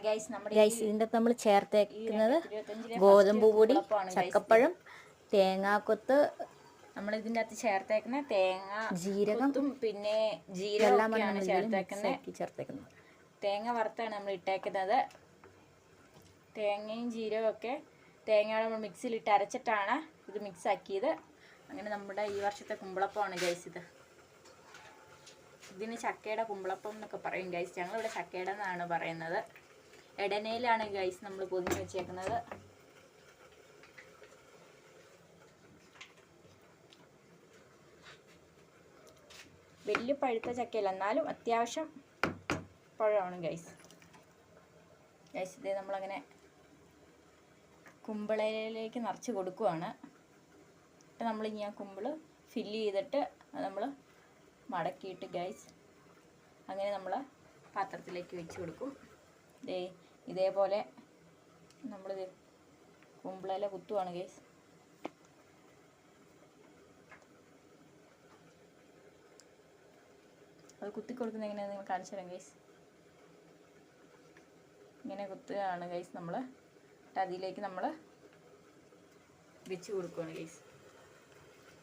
Guys ഇതിൻ്റെ നമ്മൾ ചേർത്തേക്കുന്നത് ഗോതമ്പ് പൊടി, ചക്കപ്പഴം, തേങ്ങാക്കൊത്ത്, നമ്മൾ ഇതിൻ്റെ അകത്ത് ചേർത്തേക്കുന്ന തേങ്ങ, ജീരകം, പിന്നെ ജീരകമാണ് ചേർത്തേക്കുന്നത്. തേങ്ങ വറുത്താണ് നമ്മൾ ഇട്ടേക്കുന്നത്. തേങ്ങയും ജീരകമൊക്കെ തേങ്ങയുടെ നമ്മൾ മിക്സിയിലിട്ട് അരച്ചിട്ടാണ് ഇത് മിക്സ് ആക്കിയത്. അങ്ങനെ നമ്മുടെ ഈ വർഷത്തെ കുമ്പളപ്പമാണ് ഗൈസ് ഇത്. ഇതിന് ചക്കയുടെ കുമ്പളപ്പം എന്നൊക്കെ പറയും ഗൈസ്. ഞങ്ങളിവിടെ ചക്കയുടെ എന്നാണ് പറയുന്നത്. എടനയിലാണ് ഗൈസ് നമ്മൾ പൊതിഞ്ഞ് വെച്ചേക്കുന്നത്. വലിയ പഴുത്ത ചക്കയല്ല, എന്നാലും അത്യാവശ്യം പഴമാണ് ഗൈസ്. ഇത് നമ്മളങ്ങനെ കുമ്പിളയിലേക്ക് നിറച്ച് കൊടുക്കുവാണ്. എന്നിട്ട് നമ്മളിനി ആ കുമ്പിള് ഫില്ല് ചെയ്തിട്ട് നമ്മൾ മടക്കിയിട്ട് ഗൈസ് അങ്ങനെ നമ്മൾ പാത്രത്തിലേക്ക് വെച്ച് കൊടുക്കും. ഇതേപോലെ നമ്മളിത് കുമ്പിളയില കുത്തുവാണ് ഗൈസ്. അത് കുത്തി കൊടുക്കുന്നത് എങ്ങനെയാണെന്ന് നിങ്ങൾ കാണിച്ചു തരാം ഗൈസ്. ഇങ്ങനെ കുത്തുകയാണ് ഗൈസ് നമ്മൾ. അതിലേക്ക് നമ്മൾ വെച്ച് കൊടുക്കുകയാണ് ഗൈസ്.